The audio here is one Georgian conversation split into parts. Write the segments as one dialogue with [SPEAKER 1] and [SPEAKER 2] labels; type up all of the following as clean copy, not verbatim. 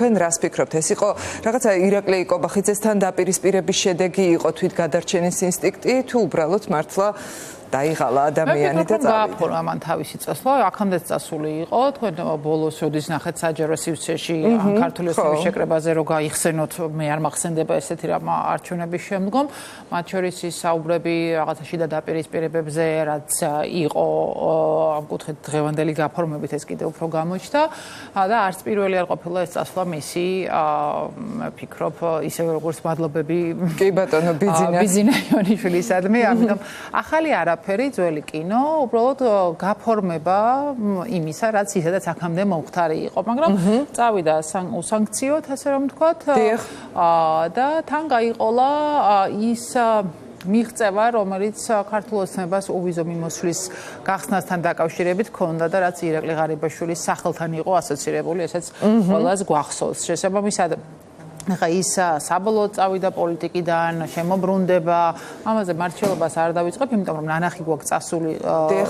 [SPEAKER 1] თქვენ რას ფიქრობთ, ეს იყო რაღაცა ირაკლი კობახიძესთან დაპირისპირების შედეგი იყო თვითგადარჩენის ინსტინქტი თუ უბრალოდ მართლა დაიღალა ადამიანი და წავიდა.
[SPEAKER 2] გააფორმა მან თავისი წასვლა, აქამდეც წასული იყო, თქვენ ბოლოს როდის ნახეთ საჯარო სივრცეში ქართული ოცნების შეკრებაზე რო გაიხსენოთ, მე არ მახსენდება ესეთი რამ არჩევნების შემდგომ, მათ შორის ის საუბრები რაღაცა შიდა დაპირისპირებებზე, რაც იყო ამ კუთხით დღევანდელი გაფორმებით ეს კიდევ უფრო გამოჩნდა და არც პირველი არ ყოფილა ეს წასვლა მისი, ფიქრობ, ისევე როგორც მადლობები
[SPEAKER 1] კი ბატონო
[SPEAKER 2] ბიძინა ივანიშვილისადმი, ამიტომ ახალი არაფერი ძველი კინო, უბრალოდ გაფორმება იმისა, რაც ისედაც აქამდე მომხდარი იყო, მაგრამ წავიდა უსანქციოდ, ასე რომ ვთქვათ, და თან გაიყოლა ის მიღწევა, რომელიც ქართულ ოცნებას უვიზო მიმოსვლის გახსნასთან დაკავშირებით ჰქონდა და რაც ირაკლი ღარიბაშვილის სახელთან იყო ასოცირებული, ესეც ყველას გვახსოვს. შესაბამისად ახლა ის საბოლოოდ წავიდა პოლიტიკიდან, შემოbrunდება, ამაზე მართლობას არ დავიწყებ, იმიტომ რომ ნანახი გვაქვს წასული,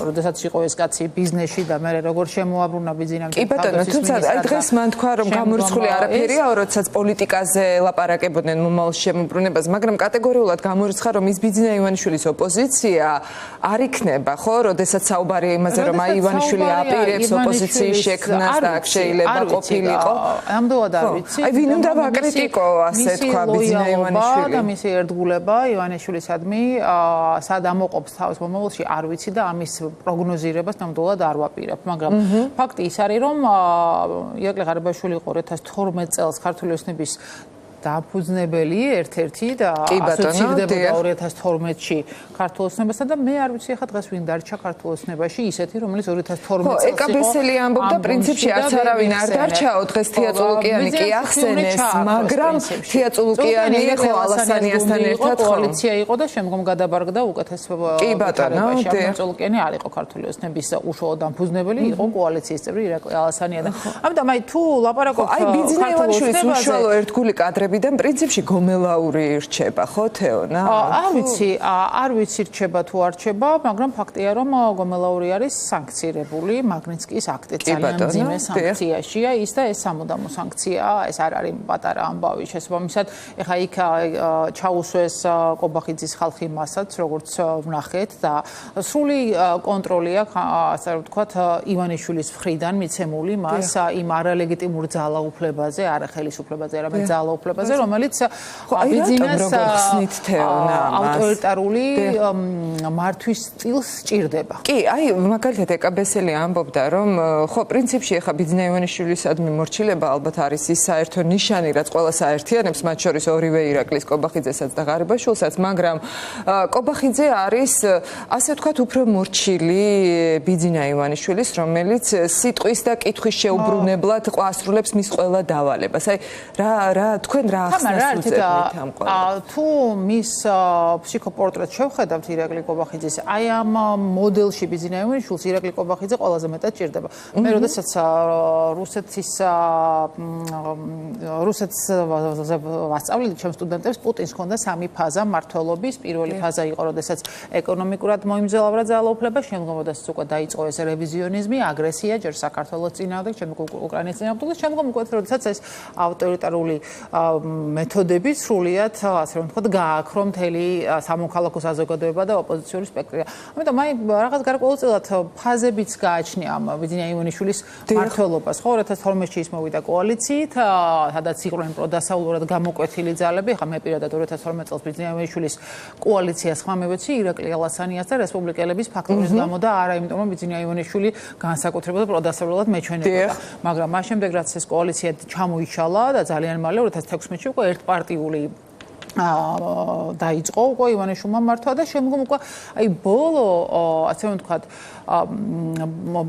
[SPEAKER 2] როდესაც იყო ეს კაცი ბიზნესში და მე როგორ შემოაბრუნა ბიზნესში.
[SPEAKER 1] კი ბატონო, თუმცა აი დღეს მან თქვა რომ გამორიცხული არაფერია, როდესაც პოლიტიკაზე ლაპარაკებოდნენ მომავალ შემოbrunებას, მაგრამ კატეგორიულად გამორიცხა რომ ის ბიძინა ივანიშვილის ოპოზიცია არ იქნება, ხო, როდესაც საუბარია იმაზე რომ აი ივანიშვილი აპირებს ოპოზიციის შექმნას და აქ შეიძლება ყოფილიყო.
[SPEAKER 2] ამდენად არ ვიცი.
[SPEAKER 1] აი ვინ უნდა ვაკრიტიკო ასე თქვა ბიძინა ივანიშვილი
[SPEAKER 2] და მისი ერთგულება ივანიშვილისადმი სად ამოყოფს თავს მომავალში არ ვიცი და ამის პროგნოზირებას ნამდვილად არ ვაპირებ, მაგრამ ფაქტი ის არის რომ ირაკლი ღარიბაშვილი იყო 2012 წელს ქართული ოცნების დაფუძნებელი ერთ-ერთი და ასოცირდებოდა 2012-ში ქართულ ოცნებასთან და მე არ ვიცი ახლა დღეს ვინ დარჩა ქართულ ოცნებაში ისეთი რომელიც 2012 წელს იყო.
[SPEAKER 1] ეკაბესელი ამბობდა პრინციპში არც არავინ არ დარჩაო, დღეს თეატრულუკიანი კი ახსენეს, მაგრამ თეატრულუკიანი იყო ალასანიასთან ერთად
[SPEAKER 2] კოალიცია იყო და შემდგომ გადაბარგდა უკეთეს
[SPEAKER 1] ვითარებაში.
[SPEAKER 2] თეატრულუკიანი არ იყო ქართული ოცნების უშუალო დამფუძნებელი, იყო კოალიციის წევრი ირაკლი ალასანია და ამიტომ აი თუ ლაპარაკობთ
[SPEAKER 1] აი ბიძინა ივანიშვილის უშუალო ერთგული კადრებიდან პრინციპში გომელაური რჩება, ხო თეონა?
[SPEAKER 2] არ ვიცი რჩება თუ არ რჩება, მაგრამ ფაქტია რომ გომელაური არის სანქცირებული მაგნიტსკის აქტით, ძალიან მძიმე სანქციაშია ის და ეს სამუდამო სანქციაა, ეს არ არის პატარა ამბავი. შესაბამისად, ეხა იქ ჩაუსვეს კობახიძის ხალხი მასაც, როგორც ვნახეთ და სრული კონტროლი აქვს, ასე ვთქვათ, ივანიშვილის მხრიდან მიცემული მას იმ არალეგიტიმურ ძალაუფლებაზე, არა ხელისუფლებაზე, არამედ ძალაუფლებაზე, რომელიც ბიძინას ავტორიტარული მართვის სტილს სჭირდება.
[SPEAKER 1] კი, აი მაგალითად ეკაბესელი ამბობდა, რომ ხო პრინციპში ახლა ბიძინა ივანიშვილისადმი მორჩილება ალბათ არის ის საერთო ნიშანი, რაც ყველას აერთიანებს, მათ შორის ორივე ირაკლის კობახიძესაც და ღარიბაშვილსაც, მაგრამ კობახიძე არის ასე ვთქვათ უფრო მორჩილი ბიძინა ივანიშვილის, რომელიც სიტყვის და კითხვის შეუბრუნებლად ასრულებს მის ყველა დავალებას. აი რა თქვენ რა ახსნას უწევთ ამ ყველას?
[SPEAKER 2] თუ მის ფსიქოპორტრეტს შევხედავთ ირაკლი კობახიძის, აი ამ მოდელში ბიძინა ივანიშვილს ირაკლი კობახიძე ყველაზე მეტად ჭირდება. მე როდესაც რუსეთს ვასწავლდი ჩემ სტუდენტებს, პუტინს ჰქონდა სამი ფაზა მმართველობის. პირველი ფაზა იყო, როდესაც ეკონომიკურად მოიმძლავრა ძალაუფლება, შემდგომ როდესაც უკვე დაიწყო ეს რევიზიონიზმი, აგრესია, ჯერ საქართველოს წინააღმდეგ, შემდგომ უკრაინის წინააღმდეგ და შემდგომ უკვე როდესაც ეს ავტორიტარული მეთოდები სრულიად, ასე რომ ვთქვათ, გააქრო მთელი სამოქალაქო საზოგადოება და ოპოზიციური სპექტრი. ამიტომ აი რაღაც გარკვეულწილად ფაზებიც გააჩნია ამ ბიძინა ივანიშვილის მმართველობას. ხო, 2012-ში ის მოვიდა კოალიციით, სადაც იყვნენ პროდასავლურად გამოკვეთილი ძალები. ახლა მე პირადად 2012 წელს ბიძინა ივანიშვილის კოალიციას ხმამევეცი ირაკლი ალასანიას და რესპუბლიკელების ფაქტორის გამო და არა იმიტომ რომ ბიძინა ივანიშვილი განსაკუთრებულად პროდასავლურად მეჩვენებოდა. მაგრამ მას შემდეგ რაც ეს კოალიცია ჩამოიშალა და ძალიან მალე 2016-ში უკვე ერთპარტიული დაიწყო უკვე ივანიშვილმა მართვა და შემდგომ უკვე აი ბოლო ასე ვთქვათ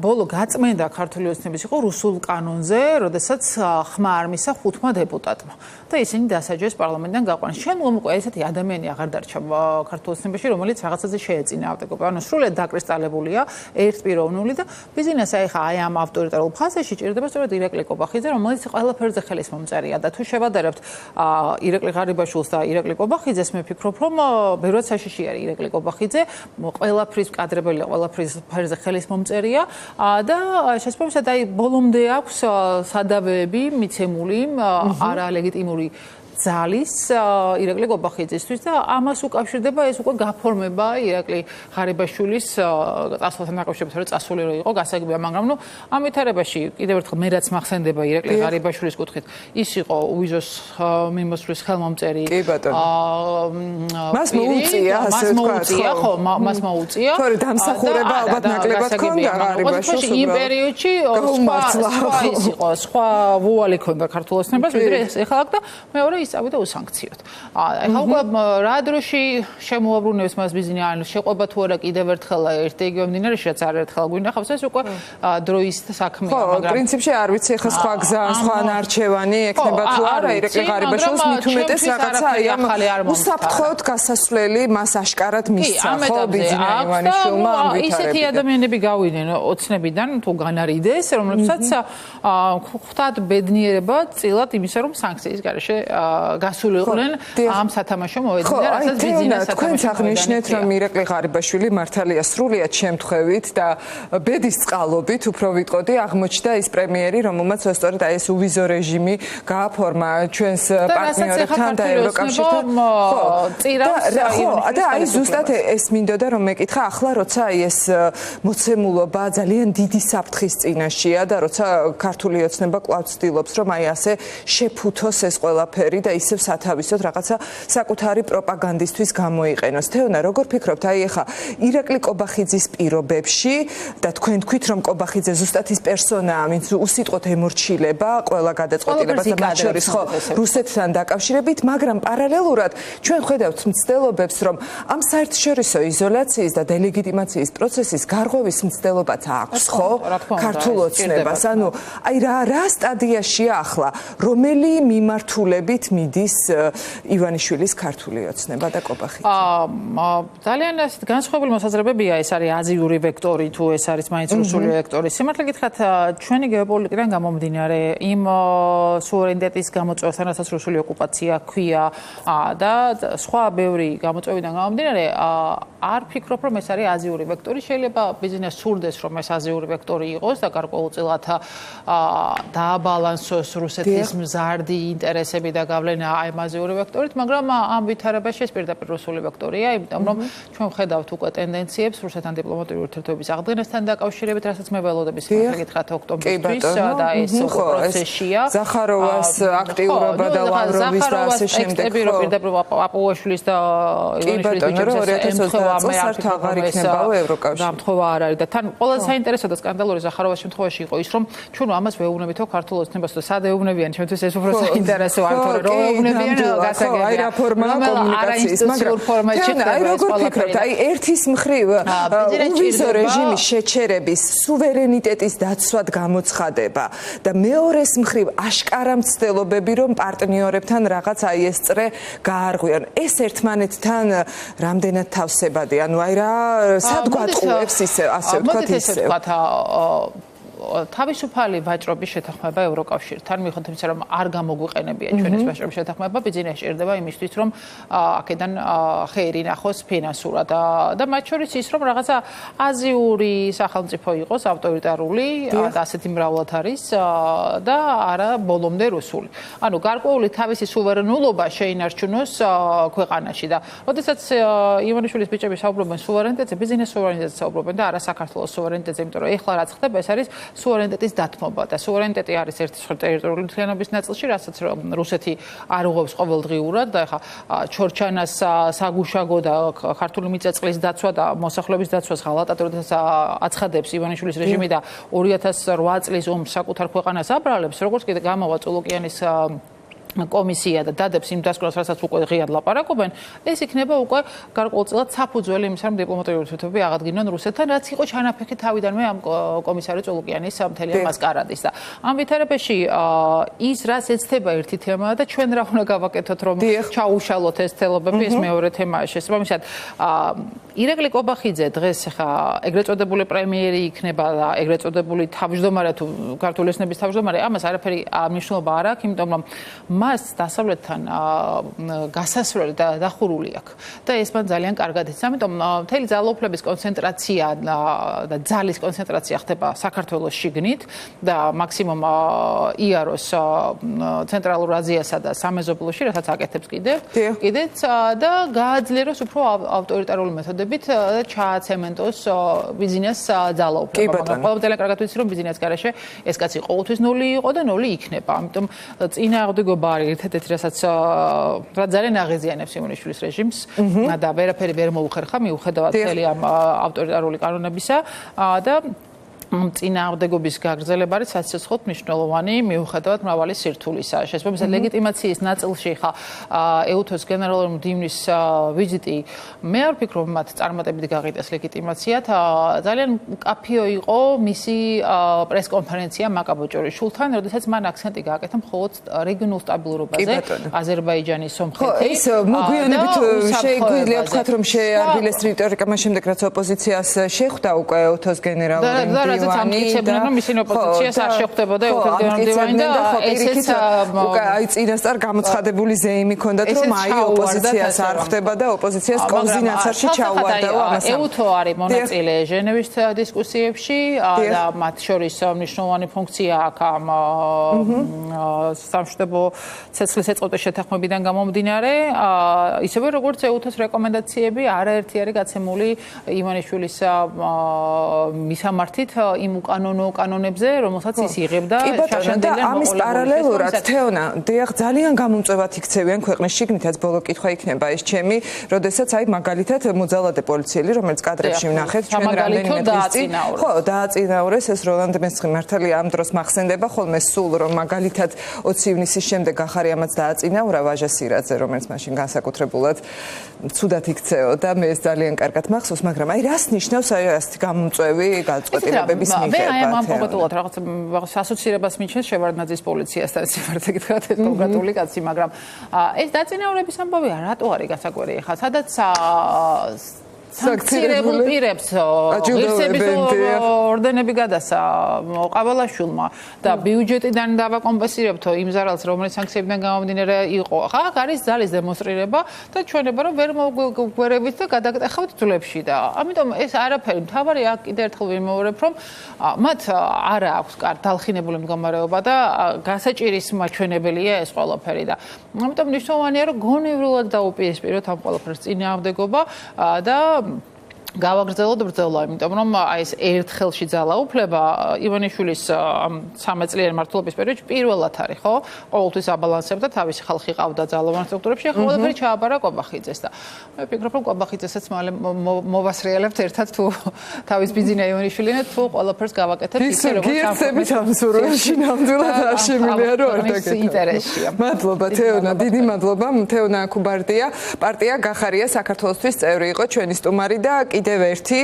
[SPEAKER 2] ბოლო გაწმენდა ქართული ოცნების იყო რუსულ კანონზე, როდესაც ხმა არ მისცა 5 დეპუტატმა და ისინი დასაჯეს პარლამენტიდან გაყვანენ. შემდგომ უკვე ესეთი ადამიანი აღარ დარჩა ქართულ ოცნებაში, რომელიც რაღაცაზე შეეწინააღმდეგება. ანუ სრულად დაკრისტალებულია, ერთპიროვნული და ბიზნეს აი ხა აი ამ ავტორიტარულ ფაზაში ჭირდება სწორედ ირაკლი კობახიძე, რომელიც ყველაფერზე ხელის მომწერია და თუ შევადარებთ ირაკლი ღარიბაშვილს და ირაკლი კობახიძეს, მე ვფიქრობ, რომ ბევრად საშიში არის ირაკლი კობახიძე, ყველაფრის კადრებელია, ყველაფრის ფერზე ხელის მომწერია და შესაბამისად აი ბოლომდე აქვს სადავეები მიცემული არალეგიტიმური ძალის ირაკლი კობახიძისთვის და ამას უკავშირდება ეს უკვე გაფორმება ირაკლი ღარიბაშვილის წასვლასთან დაკავშირებით, რომ წასული რო იყო გასაგებია, მაგრამ ნუ ამ ვითარებაში კიდევ ერთხელ მე რაც მახსენდება ირაკლი ღარიბაშვილის კუთხით, ის იყო უვიზოს მიმოსვლის ხელმომწერი.
[SPEAKER 1] მას მოუწია, ასე ვთქვათ,
[SPEAKER 2] ხო, მას მოუწია.
[SPEAKER 1] თორე დამსახურება ალბათ ნაკლებად ჰქონდა ღარიბაშვილს.
[SPEAKER 2] იმ პერიოდში სხვა ვუალი ჰქონდა ქართულ ოცნებას, ვიდრე ეხლა და მეორე ის წავიდა უსანქციოდ. ეხლა უკვე რა დროში შემოაბრუნებს მას ბიზნესი, ან შეყვება თუ არა კიდევ ერთხელ ერთ იგივე მდინარეში, რაც არაერთხელ გვინახავს, ეს უკვე დროის საქმეა,
[SPEAKER 1] მაგრამ ხო, პრინციპში არ ვიცი ეხლა სხვა გზა, სხვა ნარჩევანი ექნება თუ არა ირაკლი ღარიბაშვილს, მით უმეტეს რაღაცა აი ამ უსაფრთხოდ გასასვლელი მას აშკარად მისცა, ხო, ბიზნესი ივანიშვილმა ამ ვითარებიდან.
[SPEAKER 2] ისეთი ადამიანები გავიდნენ ოცნებიდან თუ განარიდეს, რომლებსაც ხვდათ ბედნიერება წილად იმისა, რომ სანქციის გარეშე გასულიყვნენ ამ სათამაშო მოედნიდან, რასაც ბიზნეს
[SPEAKER 1] თქვენც აღნიშნეთ, რომ ირაკლი ღარიბაშვილი მართალია სრულიად შემთხვევით და ბედის წყალობით, უფრო ვიტყოდი, აღმოჩნდა ის პრემიერი, რომელმაც სწორედ აი ეს უვიზო რეჟიმი გააფორმა ჩვენს პარტნიორებთან და ევროკავშირთან. და აი ზუსტად ეს მინდოდა რომ მეკითხა, ახლა როცა აი ეს მოცემულობა ძალიან დიდი საფრთხის წინაშეა და როცა ქართული ოცნება კვლავ ცდილობს, რომ აი ასე შეფუთოს ეს ყველაფერი და ისევ სათავისოდ რაღაცა საკუთარი პროპაგანდისთვის გამოიყენოს. თეონა, როგორ ფიქრობთ, აი ახლა ირაკლი კობახიძის პირობებში და თქვენ თქვით, რომ კობახიძე ზუსტად ის პერსონაა, ვინც უსიტყვოდ ემორჩილება ყველა გადაწყვეტილებას და მათ შორის ხო რუსეთთან დაკავშირებით, მაგრამ პარალელურად ჩვენ ხედავთ მცდელობებს, რომ ამ საერთაშორისო იზოლაციის და დელეგიტიმაციის პროცესის გარღვევის მცდელობაც აქვს, ხო? ქართულ ოცნებას. ანუ აი რა სტადიაშია ახლა, რომელი მიმართულებით მიდის ივანიშვილის ქართული ოცნება და კობახიძე?
[SPEAKER 2] ძალიან განსხვავებული მოსაზრებებია, ეს არის აზიური ვექტორი თუ ეს არის მაინც რუსული ვექტორი. სიმართლე გითხრათ, ჩვენი გეოპოლიტიკიდან გამომდინარე, იმ სუვერენიტეტის გამოწვევასთან, რასაც რუსული ოკუპაცია ჰქვია და სხვა ბევრი გამოწვევიდან გამომდინარე, არ ფიქრობ, რომ ეს არის აზიური ვექტორი. შეიძლება ბიზნეს სურდეს, რომ ეს აზიური ვექტორი იყოს და გარკვეულწილად დააბალანსოს რუსეთის მზარდი ინტერესები და გავლენა აი ამ აზიური ვექტორით, მაგრამ ამ ვითარებაში ეს პირდაპირ რუსული ვექტორია, იმიტომ რომ ჩვენ ვხედავთ უკვე ტენდენციებს რუსეთთან დიპლომატიური ურთიერთობების აღდგენასთან დაკავშირებით, რასაც მე ველოდები სიმართლე გითხრათ ოქტომბერთვის და ეს პროცესია.
[SPEAKER 1] ზახაროვას აქტიურობა და ლავროვის და ასე შემდეგ.
[SPEAKER 2] ხო, პირდაპირ აპოვაშვილის და ივანიშვილის
[SPEAKER 1] საერთოდ აღარ იქნებაო ევროკავშირი.
[SPEAKER 2] დამთხოვა არ არის და თან ყველაზე საინტერესო და სკანდალური ზახაროვას შემთხვევაში იყო ის, რომ ჩვენ ამას ვეუბნებითო ქართულ ოცნებას და სად ეუბნებიან, ჩვენთვის ეს უფრო საინტერესო არ თორე რომ ეუბნებიან გასაგებია.
[SPEAKER 1] აი რა ფორმაა კომუნიკაციის, მაგრამ აი როგორ ფიქრობთ, აი ერთის მხრივ უვიზო რეჟიმის შეჩერების სუვერენიტეტის დაცვად გამოცხადება და მეორეს მხრივ აშკარა მცდელობები, რომ პარტნიორებთან რაღაც აი ეს წრე გაარღვიონ. ეს ერთმანეთთან რამდენად თავსებადია? ანუ აი რა სად გვატყუებს ისე ასე ვთქვათ ისე?
[SPEAKER 2] თავისუფალი ვაჭრობის შეთანხმება ევროკავშირთან, მიუხედავად იმისა, რომ არ გამოგვიყენებია ჩვენ ეს ვაჭრობის შეთანხმება, ბიზნესი სჭირდება იმისთვის, რომ აქედან ხეირი ნახოს ფინანსურად და მათ შორის ის, რომ რაღაცა აზიური სახელმწიფო იყოს, ავტორიტარული და ასეთი მრავლად არის და არა ბოლომდე რუსული. ანუ გარკვეული თავისი სუვერენულობა შეინარჩუნოს ქვეყანაში და როდესაც ივანიშვილის ბიჭები საუბრობენ სუვერენიტეტზე, ბიზნეს სუვერენიტეტზე საუბრობენ და არა საქართველოს სუვერენიტეტზე, იმიტომ რომ ეხლა რაც ხდება, ეს არის სუვერენიტეტის დათმობა და სუვერენიტეტი არის ერთი ტერიტორიული მთლიანობის ნაწილში, რასაც რუსეთი არ უღებს ყოველდღიურად და ეხლა ჩორჩანას საგუშაგო და ქართული მიწა-წყლის დაცვა და მოსახლეობის დაცვას ღალატად როდესაც აცხადებს ივანიშვილის რეჟიმი და 2008 წლის ომს საკუთარ ქვეყანას აბრალებს, როგორც კიდე გამოვა წულუკიანის კომისია და დადებს იმ დასკვნას, რასაც უკვე ღიად ლაპარაკობენ, ეს იქნება უკვე გარკვეულწილად საფუძველი იმისა, რომ დიპლომატიური ურთიერთობები აღადგინონ რუსეთთან, რაც იყო ჩანაფიქრი თავიდანვე ამ კომისარი წულუკიანის მთელი მასკარადის და ამ ვითარებაში ის რაც ეცდება ერთი თემაა და ჩვენ რა უნდა გავაკეთოთ, რომ ჩაუშალოთ ეს თელობები, ეს მეორე თემაა შესაბამისად ირაკლი კობახიძე დღეს ხა ეგრეთ წოდებული პრემიერი იქნება და ეგრეთ წოდებული თავმჯდომარე თუ ქართული ოცნების თავმჯდომარე, ამას არაფერი მნიშვნელობა არ აქვს, იმიტომ რომ მას დასავლეთთან გასასვლელი და დახურული აქვს. და ეს მან ძალიან კარგად იცის. ამიტომ მთელი ძალაუფლების კონცენტრაცია და ძალის კონცენტრაცია ხდება საქართველოს შიგნით და მაქსიმუმ იაროს ცენტრალურ აზიასა და სამეზობლოში, რასაც აკეთებს კიდეც და გააძლიეროს უფრო ავტორიტარული მეთოდებით და ჩააცემენტოს ბიზნეს ძალაუფლება. ყველამ კარგად ვიცი რომ ბიზნეს გარეშე ეს კაცი ყოველთვის ნული იყო და ნული იქნება. ამიტომ წინააღმდეგობა არის ერთ-ერთი რასაც ძალიან აღიზიანებს ივანიშვილის რეჟიმს და ვერაფერი ვერ მოუხერხა მიუხედავად მთელი ამ ავტორიტარული კანონებისა და წინააღმდეგობის გაგრძელება არის საცეცხლოდ მნიშვნელოვანი მიუხედავად მრავალი სირთულისა. შესაბამისად ლეგიტიმაციის ნაწილში ხა ეუთოს გენერალური მდივნის ვიზიტი მე არ ვფიქრობ მათ წარმატებით გაღიტეს ლეგიტიმაციად. ძალიან კაფეო იყო მისი პრესკონფერენცია მაკაბოჭორის შულთან, როდესაც მან აქცენტი გააკეთა მხოლოდ რეგიონულ სტაბილურობაზე, აზერბაიჯანის სომხეთი.
[SPEAKER 1] ის მოგვიანებით შეგვიძლია ვთქვათ რომ შეარბილეს რიტორიკა მას შემდეგ რაც ოპოზიციას შეხვდა უკვე ეუთოს გენერალური
[SPEAKER 2] ამტკიცებდნენ რომ ისინი ოპოზიციას არ შეხვდებოდა ეუთოს გენერალური და ესეც
[SPEAKER 1] უკვე აი წინასწარ გამოცხადებული ზეიმი ჰქონდათ რომ აი ოპოზიციას არ ხვდება და ოპოზიციას კონზინაციაში ჩაუვარდა ამას.
[SPEAKER 2] ეუთო არის მონაწილე ჟენევის დისკუსიებში და მათ შორის მნიშვნელოვანი ფუნქცია აქვს ამ სამშვიდობო ცეცხლის ეწყობის შეთანხმებიდან გამომდინარე, ისევე როგორც ეუთოს რეკომენდაციები არაერთი არის გაცემული ივანიშვილის მისამართით იმ უკანონო კანონებზე, რომელსაც ის იღებდა შაშანდელიან
[SPEAKER 1] ამის პარალელურად თეონა, დიახ, ძალიან გამომწვევად იქცევიან ქვეყნის შიგნითაც ბოლო კითხვა იქნება ეს ჩემი, როდესაც აი მაგალითად მოძალადე პოლიციელი, რომელიც კადრებში ვნახეთ ჩვენ რამდენიმე დღის წინ, ხო, დააწინაურეს ეს როლანდ მესხი მართალია ამ დროს მახსენდება ხოლმე სულ რომ მაგალითად 20 ივნისის შემდეგ ახარიამაც დააწინაურა ვაჟა სირაძე, რომელიც მაშინ განსაკუთრებულად ცუდად იქცეოდა, მე ეს ძალიან კარგად მახსოვს, მაგრამ აი რას ნიშნავს აი ასეთი გამომწვევი გადაწყვეტილებების მიღება?
[SPEAKER 2] აი ამ კონკრეტულად რაღაც ასოცირებას მიჩნევს შევარდნაძის პოლიციასთან, სიმართლე გითხრათ ეს კონკრეტული კაცი, მაგრამ ეს დაწინაურების ამბავი რატო არის გასაკვირი ხა, სადაც სანქცირებულ პირებს ღირსების ორდენები გადასცა ყავალაშვილმა და ბიუჯეტიდან დავაკომპენსირებთო იმ ზარალს, რომელიც სანქციებიდან გამომდინარე იყო. ხა არის ძალის დემონსტრირება და ჩვენება რომ ვერ მოგვერებით და გადაგტეხავთ ძვლებში და ამიტომ ეს არაფერი მთავარი აქ კიდევ ერთხელ ვიმეორებ რომ მათ არ აქვს დალხინებული მდგომარეობა და გასაჭირის მაჩვენებელია ეს ყველაფერი და ამიტომ მნიშვნელოვანია რომ გონივრულად დაუპირისპიროთ ამ ყველაფერს წინააღმდეგობა და გავაგრძელოთ ბრძოლა, იმიტომ რომ აი ეს ერთხელში ძალაუფლება ივანიშვილის სამეწლიანი მმართველობის პერიოდში პირველად არის, ხო? ყოველთვის აბალანსებდა თავისი ხალხი ყავდა ძალოვან სტრუქტურებში, ახლა ყველაფერი ჩააბარა კობახიძეს და მე ვფიქრობ რომ კობახიძესაც მალე მოვასრიალებთ ერთად თუ თავის ბიძინა ივანიშვილი თუ ყველაფერს გავაკეთებთ ისე როგორც
[SPEAKER 1] გიერთებით ამ სურვილში ნამდვილად არ შემიძლია რომ არ
[SPEAKER 2] დაგეკეთო.
[SPEAKER 1] მადლობა თეონა, დიდი მადლობა. თეონა აქუბარდია, პარტია გახარია საქართველოსთვის წევრი იყო ჩვენი სტუმარი და კიდევ ერთი